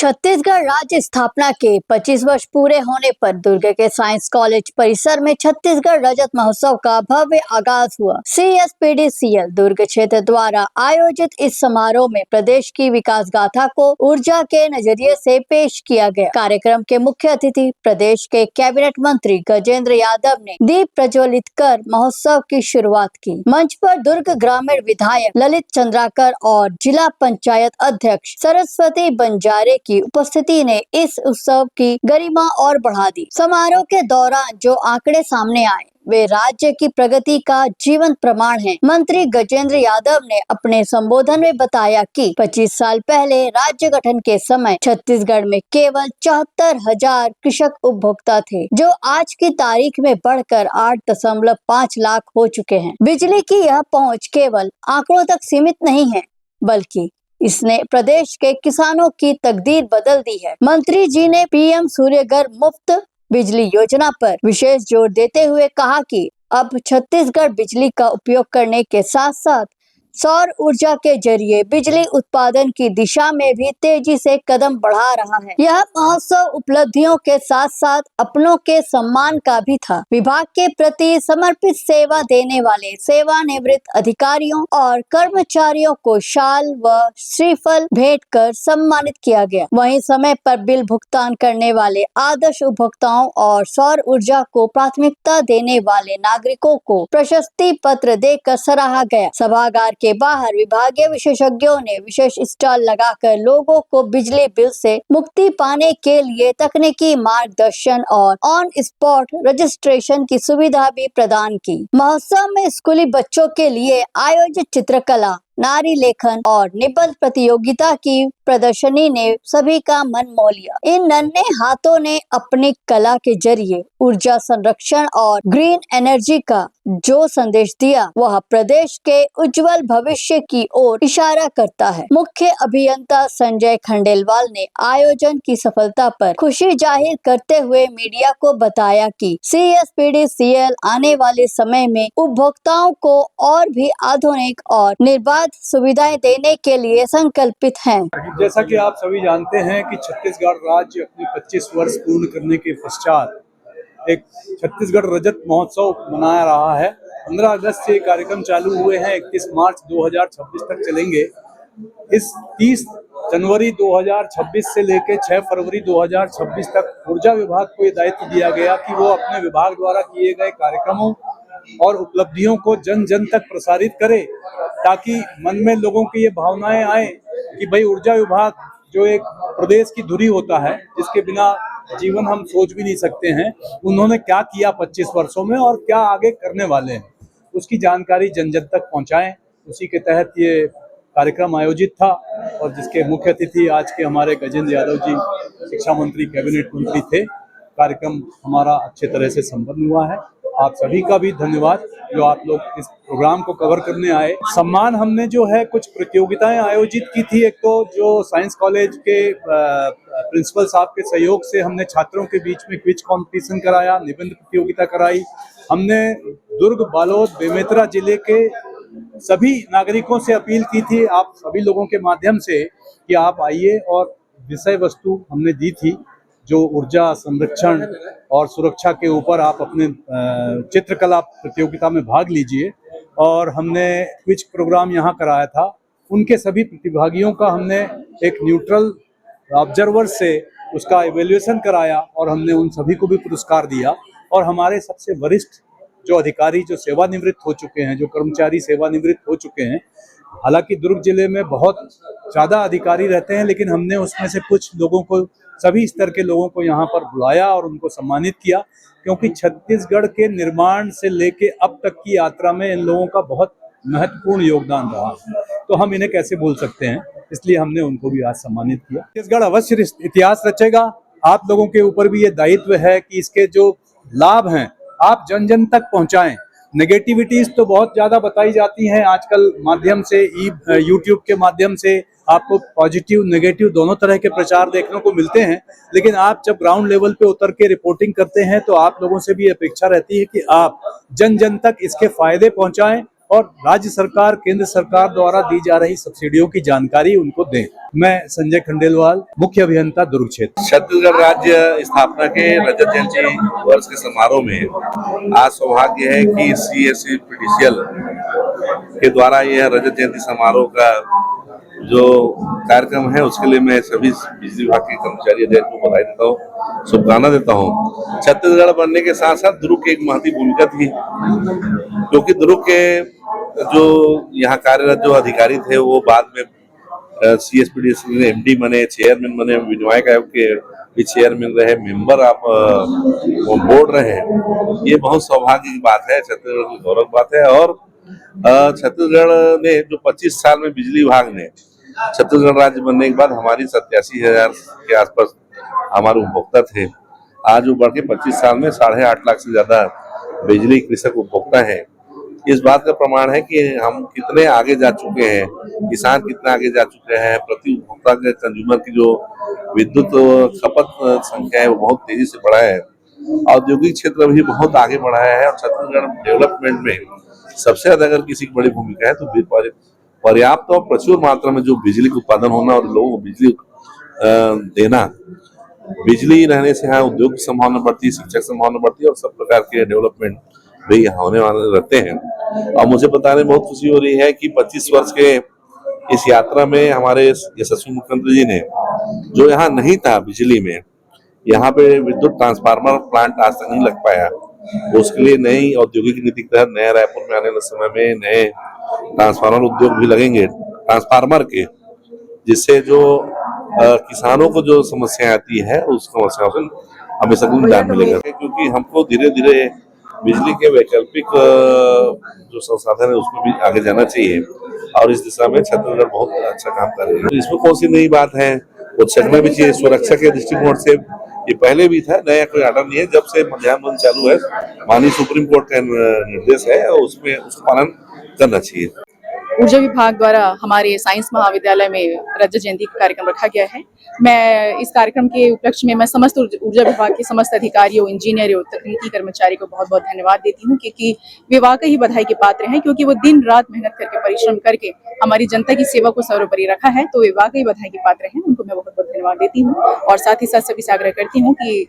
छत्तीसगढ़ राज्य स्थापना के 25 वर्ष पूरे होने पर दुर्ग के साइंस कॉलेज परिसर में छत्तीसगढ़ रजत महोत्सव का भव्य आगाज हुआ। CSPDCL दुर्ग क्षेत्र द्वारा आयोजित इस समारोह में प्रदेश की विकास गाथा को ऊर्जा के नजरिए से पेश किया गया। कार्यक्रम के मुख्य अतिथि प्रदेश के कैबिनेट मंत्री गजेंद्र यादव ने दीप प्रज्वलित कर महोत्सव की शुरुआत की। मंच पर दुर्ग ग्रामीण विधायक ललित चंद्राकर और जिला पंचायत अध्यक्ष सरस्वती बंजारे की उपस्थिति ने इस उत्सव की गरिमा और बढ़ा दी। समारोह के दौरान जो आंकड़े सामने आए वे राज्य की प्रगति का जीवंत प्रमाण हैं। मंत्री गजेंद्र यादव ने अपने संबोधन में बताया कि 25 साल पहले राज्य गठन के समय छत्तीसगढ़ में केवल 74,000 कृषक उपभोक्ता थे, जो आज की तारीख में बढ़कर 8.5 लाख हो चुके हैं। बिजली की यह पहुंच केवल आंकड़ों तक सीमित नहीं है, बल्कि इसने प्रदेश के किसानों की तकदीर बदल दी है। मंत्री जी ने PM सूर्यघर मुफ्त बिजली योजना पर विशेष जोर देते हुए कहा कि अब छत्तीसगढ़ बिजली का उपयोग करने के साथ साथ सौर ऊर्जा के जरिए बिजली उत्पादन की दिशा में भी तेजी से कदम बढ़ा रहा है। यह महोत्सव उपलब्धियों के साथ साथ अपनों के सम्मान का भी था। विभाग के प्रति समर्पित सेवा देने वाले सेवानिवृत्त अधिकारियों और कर्मचारियों को शाल व श्रीफल भेंट कर सम्मानित किया गया। वहीं समय पर बिल भुगतान करने वाले आदर्श उपभोक्ताओं और सौर ऊर्जा को प्राथमिकता देने वाले नागरिकों को प्रशस्ति पत्र देकर सराहा गया। सभागार के बाहर विभागीय विशेषज्ञों ने विशेष स्टॉल लगाकर लोगों को बिजली बिल से मुक्ति पाने के लिए तकनीकी मार्गदर्शन और ऑन स्पॉट रजिस्ट्रेशन की सुविधा भी प्रदान की। महोत्सव में स्कूली बच्चों के लिए आयोजित चित्रकला, नारी लेखन और निबंध प्रतियोगिता की प्रदर्शनी ने सभी का मन मोह लिया। इन नन्हे हाथों ने अपनी कला के जरिए ऊर्जा संरक्षण और ग्रीन एनर्जी का जो संदेश दिया, वह प्रदेश के उज्जवल भविष्य की ओर इशारा करता है। मुख्य अभियंता संजय खंडेलवाल ने आयोजन की सफलता पर खुशी जाहिर करते हुए मीडिया को बताया कि CSPDCL आने वाले समय में उपभोक्ताओं को और भी आधुनिक और निर्बाध सुविधाएं देने के लिए संकल्पित हैं। जैसा कि आप सभी जानते हैं कि छत्तीसगढ़ राज्य अपने 25 वर्ष पूर्ण करने के पश्चात एक छत्तीसगढ़ रजत महोत्सव मना रहा है। 15 अगस्त से कार्यक्रम चालू हुए हैं, 31 मार्च 2026 तक चलेंगे। इस 30 जनवरी 2026 से लेकर 6 फरवरी 2026 तक ऊर्जा विभाग को ये दायित्व दिया गया कि वो अपने विभाग द्वारा किए गए कार्यक्रमों और उपलब्धियों को जन जन तक प्रसारित करे, ताकि मन में लोगों की ये भावनाएं आए कि भाई ऊर्जा विभाग जो एक प्रदेश की धुरी होता है, जिसके बिना जीवन हम सोच भी नहीं सकते हैं, उन्होंने क्या किया 25 वर्षों में और क्या आगे करने वाले हैं, उसकी जानकारी जन जन तक पहुंचाएं। उसी के तहत ये कार्यक्रम आयोजित था और जिसके मुख्य अतिथि आज के हमारे गजेंद्र यादव जी शिक्षा मंत्री, कैबिनेट मंत्री थे। कार्यक्रम हमारा अच्छे तरह से संपन्न हुआ है। आप सभी का भी धन्यवाद जो आप लोग इस प्रोग्राम को कवर करने आए। सम्मान हमने जो है कुछ प्रतियोगिताएं आयोजित की थी। एक तो जो साइंस कॉलेज के प्रिंसिपल साहब के सहयोग से हमने छात्रों के बीच में क्विज कंपटीशन कराया, निबंध प्रतियोगिता कराई। हमने दुर्ग, बालोद, बेमेतरा जिले के सभी नागरिकों से अपील की थी आप सभी लोगों के माध्यम से कि आप आइए, और विषय वस्तु हमने दी थी जो ऊर्जा संरक्षण और सुरक्षा के ऊपर आप अपने चित्रकला प्रतियोगिता में भाग लीजिए। और हमने क्विज प्रोग्राम यहाँ कराया था। उनके सभी प्रतिभागियों का हमने एक न्यूट्रल ऑब्जर्वर से उसका इवैल्यूएशन कराया और हमने उन सभी को भी पुरस्कार दिया। और हमारे सबसे वरिष्ठ जो अधिकारी जो सेवानिवृत्त हो चुके हैं, जो कर्मचारी सेवानिवृत्त हो चुके हैं, हालांकि दुर्ग जिले में बहुत ज़्यादा अधिकारी रहते हैं, लेकिन हमने उसमें से कुछ लोगों को, सभी स्तर के लोगों को यहाँ पर बुलाया और उनको सम्मानित किया, क्योंकि छत्तीसगढ़ के निर्माण से लेके अब तक की यात्रा में इन लोगों का बहुत महत्वपूर्ण योगदान रहा। तो हम इन्हें कैसे भूल सकते हैं, इसलिए हमने उनको भी आज सम्मानित किया। छत्तीसगढ़ अवश्य इतिहास रचेगा। आप लोगों के ऊपर भी ये दायित्व है कि इसके जो लाभ हैं आप जन जन तक पहुँचाएं। नेगेटिविटीज तो बहुत ज़्यादा बताई जाती हैं आजकल माध्यम से, यूट्यूब के माध्यम से आपको पॉजिटिव नेगेटिव दोनों तरह के प्रचार देखने को मिलते हैं, लेकिन आप जब ग्राउंड लेवल पे उतर के रिपोर्टिंग करते हैं तो आप लोगों से भी अपेक्षा रहती है कि आप जन जन तक इसके फायदे पहुंचाएं और राज्य सरकार, केंद्र सरकार द्वारा दी जा रही सब्सिडियों की जानकारी उनको दें। मैं संजय खंडेलवाल, मुख्य अभियंता दुर्ग क्षेत्र। छत्तीसगढ़ राज्य स्थापना के रजत जयंती वर्ष के समारोह में आज सौभाग्य है कि CSPDCL के द्वारा यह रजत जयंती समारोह का जो कार्यक्रम है उसके लिए मैं सभी बिजली विभाग के कर्मचारी को बधाई देता हूँ, शुभकामना देता हूँ। छत्तीसगढ़ बनने के साथ साथ दुर्ग की एक महती भूमिका थी, क्योंकि दुर्ग के जो यहाँ कार्यरत जो अधिकारी थे वो बाद में CSPDCL में MD बने, चेयरमैन बने, विनियामक आयोग के भी चेयरमैन रहे, मेंबर आप बोर्ड रहे। ये बहुत सौभाग्य की बात है, छत्तीसगढ़ की गौरव बात है। और छत्तीसगढ़ ने जो 25 साल में बिजली विभाग ने छत्तीसगढ़ राज्य बनने के बाद हमारी 87,000 के आसपास हमारे उपभोक्ता थे, आज वो बढ़ के 25 साल में 8.5 लाख से ज्यादा बिजली कृषक उपभोक्ता है। इस बात का प्रमाण है कि हम कितने आगे जा चुके हैं, किसान कितना आगे जा चुके हैं। प्रति उपभोक्ता के कंज्यूमर की जो विद्युत खपत संख्या है वो बहुत तेजी से बढ़ा है। औद्योगिक क्षेत्र भी बहुत आगे बढ़ा है और छत्तीसगढ़ डेवलपमेंट में सबसे ज्यादा अगर किसी की बड़ी भूमिका है तो पर्याप्त और प्रचुर मात्रा में जो बिजली का उत्पादन होना और लोगों को बिजली देना, बिजली रहने से यहाँ उद्योग की संभावना बढ़ती है, शिक्षा की संभावना बढ़ती है और सब प्रकार के डेवलपमेंट भी यहाँ होने वाले रहते हैं। और मुझे बताने में बहुत खुशी हो रही है कि 25 वर्ष के इस यात्रा में हमारे यशस्वी मुख्यमंत्री जी ने, जो यहाँ नहीं था बिजली में, यहाँ पे विद्युत ट्रांसफार्मर प्लांट आज तक नहीं लग पाया, उसके लिए नई औद्योगिक नीति के तहत नया रायपुर में आने वाले समय में नए ट्रांसफार्मर उद्योग भी लगेंगे ट्रांसफार्मर के, जिससे जो किसानों को जो समस्या आती है उस समस्याओं से हमें सगुन ध्यान मिलेगा। क्योंकि हमको धीरे धीरे बिजली के वैकल्पिक जो संसाधन है उसमें भी आगे जाना चाहिए और इस दिशा में छत्तीसगढ़ बहुत अच्छा काम कर रही है। इसमें कौन सी नई बात है, वो चलना भी चाहिए। सुरक्षा के दृष्टिकोण से ये पहले भी था, नया कोई आर्डर नहीं है। जब से मध्याह्न बंद चालू है, माननीय सुप्रीम कोर्ट का निर्देश है और उसमें उसका पालन करना चाहिए। ऊर्जा विभाग द्वारा हमारे साइंस महाविद्यालय में रजत जयंती का कार्यक्रम रखा गया है। मैं इस कार्यक्रम के उपलक्ष्य में मैं समस्त ऊर्जा विभाग के समस्त अधिकारियों, इंजीनियरों, तकनीकी कर्मचारी को बहुत बहुत धन्यवाद देती हूँ, क्योंकि वे वाकई बधाई के पात्र हैं, क्योंकि वो दिन रात मेहनत करके, परिश्रम करके हमारी जनता की सेवा को सर्वोपरि रखा है। तो वे वाकई बधाई के पात्र हैं, उनको मैं बहुत बहुत धन्यवाद देती हूँ। और साथ ही साथ सभी से आग्रह करती हूँ कि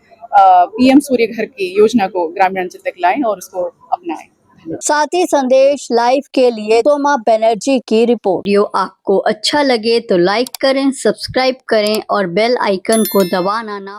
PM सूर्य घर की योजना को ग्रामीण अंचल तक लाएं और उसको अपनाएं। साथ ही संदेश लाइव के लिए सोमा बनर्जी की रिपोर्ट। वीडियो आपको अच्छा लगे तो लाइक करें, सब्सक्राइब करें और बेल आइकन को दबाना ना